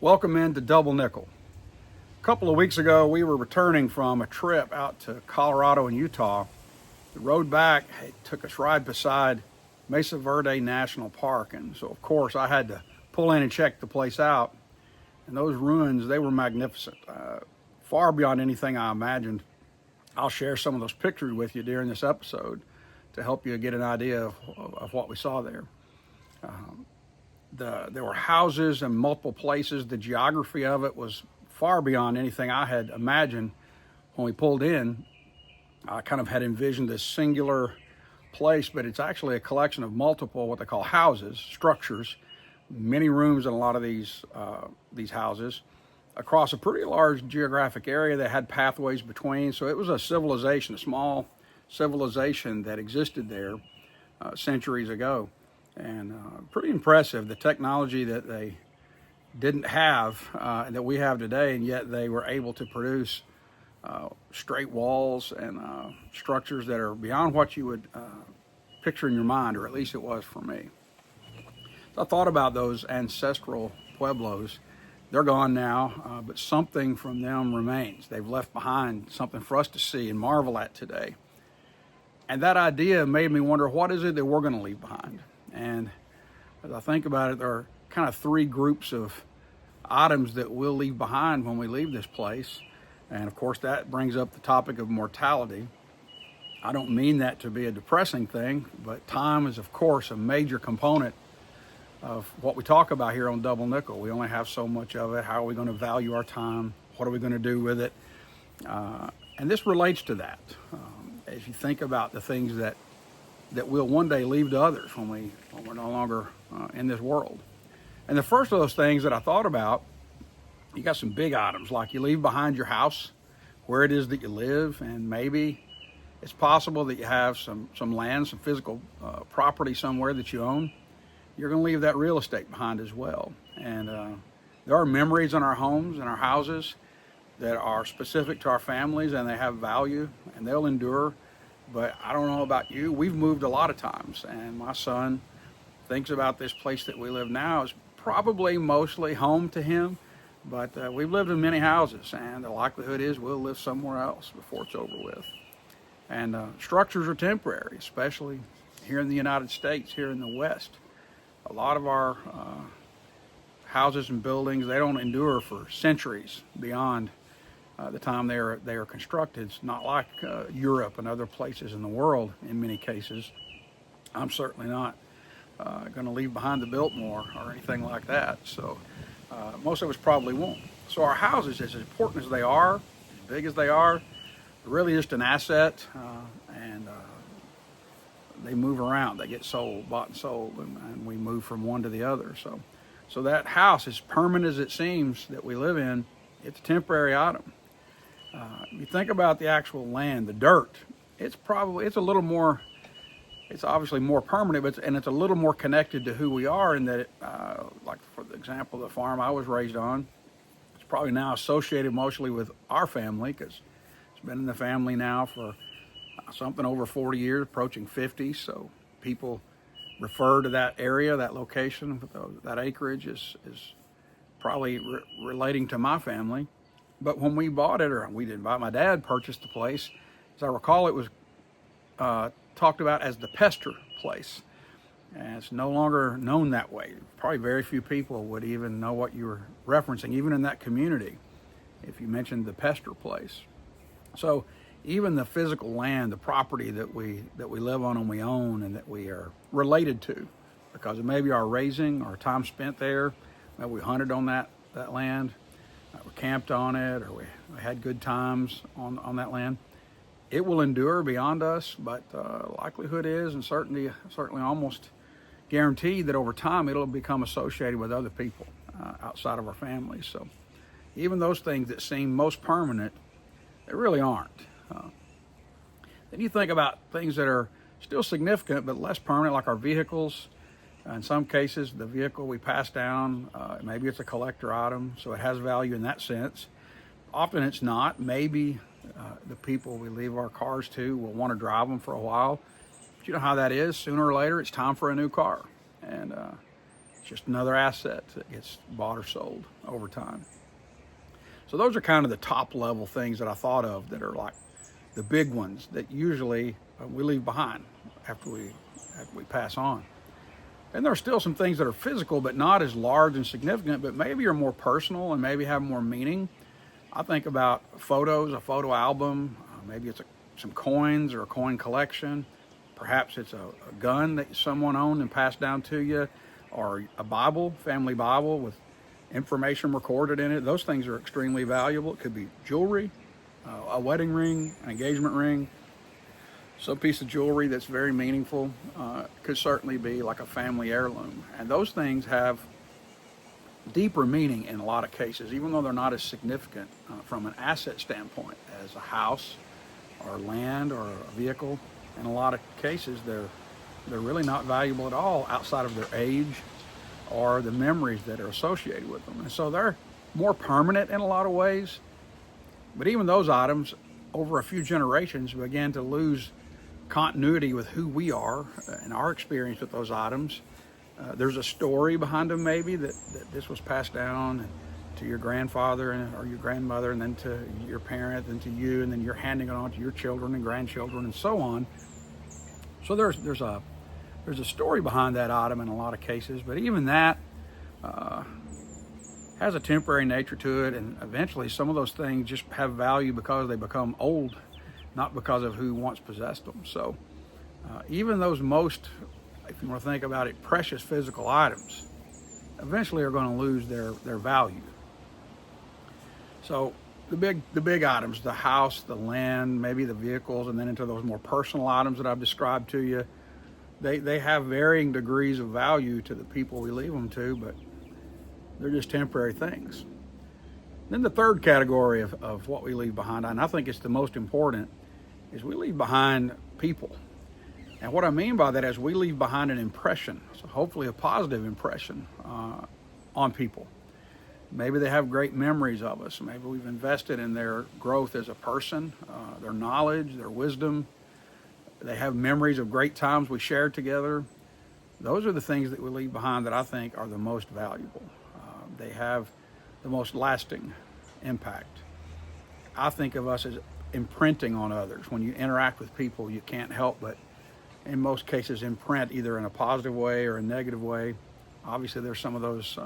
Welcome into Double Nickel. A couple of weeks ago, we were returning from a trip out to Colorado and Utah. The road back took us right beside Mesa Verde National Park, and so of course I had to pull in and check the place out. And those ruins, they were magnificent, far beyond anything I imagined. I'll share some of those pictures with you during this episode to help you get an idea of what we saw there. There were houses in multiple places. The geography of it was far beyond anything I had imagined when we pulled in. I kind of had envisioned this singular place, but it's actually a collection of multiple what they call houses, structures, many rooms in a lot of these houses across a pretty large geographic area that had pathways between. So it was a civilization, a small civilization that existed there centuries ago. And pretty impressive, the technology that they didn't have that we have today, and yet they were able to produce straight walls and structures that are beyond what you would picture in your mind, or at least it was for me. So I thought about those ancestral pueblos. They're gone now, but something from them remains. They've left behind something for us to see and marvel at today. And that idea made me wonder, what is it that we're going to leave behind? And as I think about it, there are kind of three groups of items that we'll leave behind when we leave this place. And of course, that brings up the topic of mortality. I don't mean that to be a depressing thing, but time is, of course, a major component of what we talk about here on Double Nickel. We only have so much of it. How are we going to value our time? What are we going to do with it? And this relates to that. As you think about the things that we'll one day leave to others when we're no longer in this world. And the first of those things that I thought about, you got some big items, like you leave behind your house, where it is that you live, and maybe it's possible that you have some land, some physical property somewhere that you own. You're going to leave that real estate behind as well. And there are memories in our homes and our houses that are specific to our families, and they have value, and they'll endure. But I don't know about you, we've moved a lot of times, and my son thinks about this place that we live now as probably mostly home to him, but we've lived in many houses, and the likelihood is we'll live somewhere else before it's over with. And structures are temporary, especially here in the United States, here in the West. A lot of our houses and buildings, they don't endure for centuries beyond the time they are constructed. It's not like Europe and other places in the world in many cases. I'm certainly not going to leave behind the Biltmore or anything like that. So most of us probably won't. So our houses, as important as they are, as big as they are, really just an asset, and they move around. They get sold, bought and sold, and we move from one to the other. So that house, as permanent as it seems that we live in, it's a temporary item. You think about the actual land, the dirt, it's a little more, it's obviously more permanent, but it's a little more connected to who we are, in that, like for the example, the farm I was raised on, it's probably now associated mostly with our family, because it's been in the family now for something over 40 years, approaching 50. So people refer to that area, that location, that acreage is probably relating to my family. But when we bought it, or we didn't buy it, my dad purchased the place. As I recall, it was talked about as the Pester place. And it's no longer known that way. Probably very few people would even know what you were referencing, even in that community, if you mentioned the Pester place. So even the physical land, the property that we live on and we own and that we are related to, because of maybe our raising, our time spent there, maybe we hunted on that land, we camped on it, or we had good times on that land, it will endure beyond us. But likelihood is, and certainly almost guaranteed, that over time it'll become associated with other people outside of our family. So even those things that seem most permanent, they really aren't. Then you think about things that are still significant but less permanent, like our vehicles. In some cases, the vehicle we pass down, maybe it's a collector item, so it has value in that sense. Often it's not. Maybe the people we leave our cars to will want to drive them for a while. But you know how that is. Sooner or later, it's time for a new car. And It's just another asset that gets bought or sold over time. So those are kind of the top level things that I thought of that are like the big ones that usually we leave behind after we pass on. And there are still some things that are physical, but not as large and significant, but maybe are more personal and maybe have more meaning. I think about photos, a photo album, maybe it's some coins or a coin collection. Perhaps it's a gun that someone owned and passed down to you, or a Bible, family Bible with information recorded in it. Those things are extremely valuable. It could be jewelry, a wedding ring, an engagement ring, some piece of jewelry that's very meaningful. Could certainly be like a family heirloom. And those things have deeper meaning in a lot of cases, even though they're not as significant from an asset standpoint as a house or land or a vehicle. In a lot of cases, they're really not valuable at all outside of their age or the memories that are associated with them. And so they're more permanent in a lot of ways. But even those items, over a few generations, began to lose continuity with who we are and our experience with those items. There's a story behind them, maybe, that this was passed down to your grandfather or your grandmother, and then to your parent, and to you, and then you're handing it on to your children and grandchildren and so on. So there's a story behind that item in a lot of cases, but even that has a temporary nature to it, and eventually some of those things just have value because they become old, not because of who once possessed them. So even those most, if you want to think about it, precious physical items eventually are going to lose their value. So the big items, the house, the land, maybe the vehicles, and then into those more personal items that I've described to you, they have varying degrees of value to the people we leave them to, but they're just temporary things. Then the third category of what we leave behind, and I think it's the most important, is we leave behind people. And what I mean by that is we leave behind an impression, so hopefully a positive impression on people. Maybe they have great memories of us. Maybe we've invested in their growth as a person, their knowledge, their wisdom. They have memories of great times we shared together. Those are the things that we leave behind that I think are the most valuable. They have the most lasting impact. I think of us as imprinting on others. When you interact with people, you can't help but, in most cases, imprint either in a positive way or a negative way. Obviously, there's some of those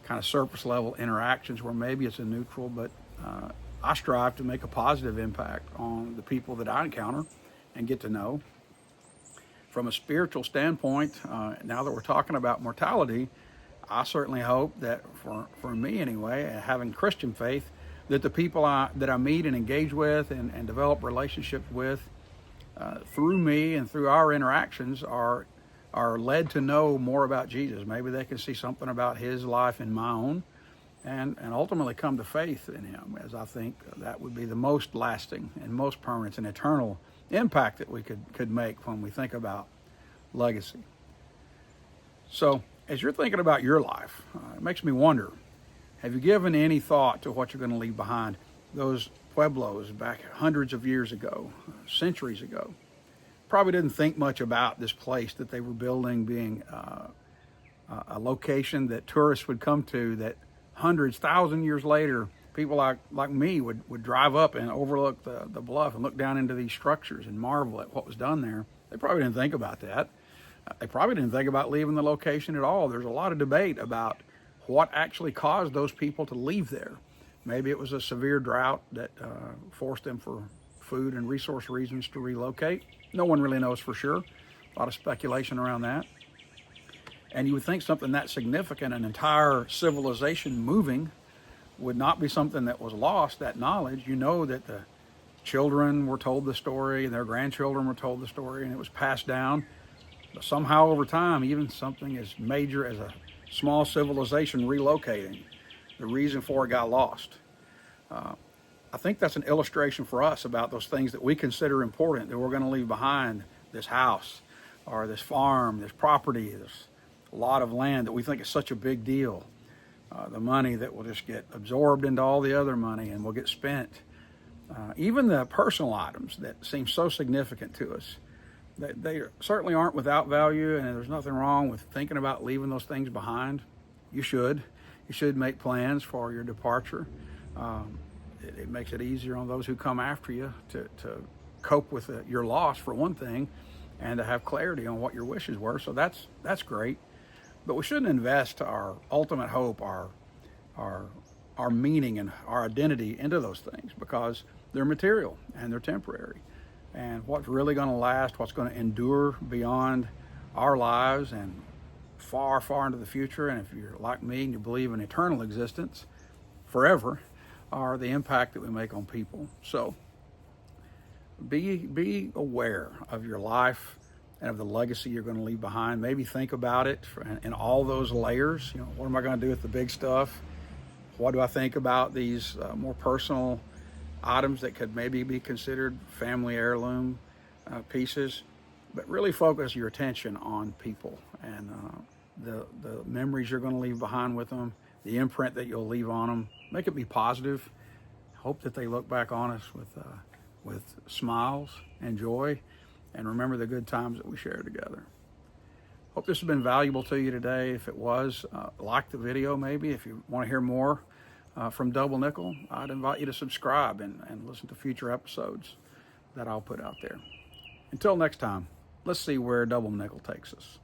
kind of surface level interactions where maybe it's a neutral, but I strive to make a positive impact on the people that I encounter and get to know. From a spiritual standpoint, now that we're talking about mortality, I certainly hope that for me anyway, having Christian faith, that the people that I meet and engage with and develop relationships with through me and through our interactions are led to know more about Jesus. Maybe they can see something about his life in my own and ultimately come to faith in him, as I think that would be the most lasting and most permanent and eternal impact that we could make when we think about legacy. So as you're thinking about your life, it makes me wonder, have you given any thought to what you're going to leave behind? Those pueblos back hundreds of years ago, centuries ago, probably didn't think much about this place that they were building being a location that tourists would come to, that hundreds, 1,000 years later, people like me would drive up and overlook the bluff and look down into these structures and marvel at what was done there. They probably didn't think about that. They probably didn't think about leaving the location at all. There's a lot of debate about what actually caused those people to leave there. Maybe it was a severe drought that forced them, for food and resource reasons, to relocate. No one really knows for sure. A lot of speculation around that. And you would think something that significant, an entire civilization moving, would not be something that was lost, that knowledge. You know that the children were told the story, and their grandchildren were told the story, and it was passed down. But somehow over time, even something as major as a small civilization relocating, the reason for it got lost. I think that's an illustration for us about those things that we consider important, that we're going to leave behind, this house or this farm, this property, this lot of land that we think is such a big deal. The money that will just get absorbed into all the other money and will get spent. Even the personal items that seem so significant to us, they certainly aren't without value, and there's nothing wrong with thinking about leaving those things behind. You should. You should make plans for your departure. It makes it easier on those who come after you to cope with your loss, for one thing, and to have clarity on what your wishes were. So that's great. But we shouldn't invest our ultimate hope, our meaning and our identity into those things, because they're material and they're temporary. And what's really going to last, what's going to endure beyond our lives and far, far into the future, and if you're like me and you believe in eternal existence forever, are the impact that we make on people. So be aware of your life and of the legacy you're going to leave behind. Maybe think about it in all those layers. You know, what am I going to do with the big stuff? What do I think about these more personal items that could maybe be considered family heirloom pieces? But really focus your attention on people and the memories you're going to leave behind with them, the imprint that you'll leave on them. Make it be positive. Hope that they look back on us with smiles and joy, and remember the good times that we shared together. Hope this has been valuable to you today. If it was, like the video maybe. If you want to hear more from Double Nickel, I'd invite you to subscribe and listen to future episodes that I'll put out there. Until next time, let's see where Double Nickel takes us.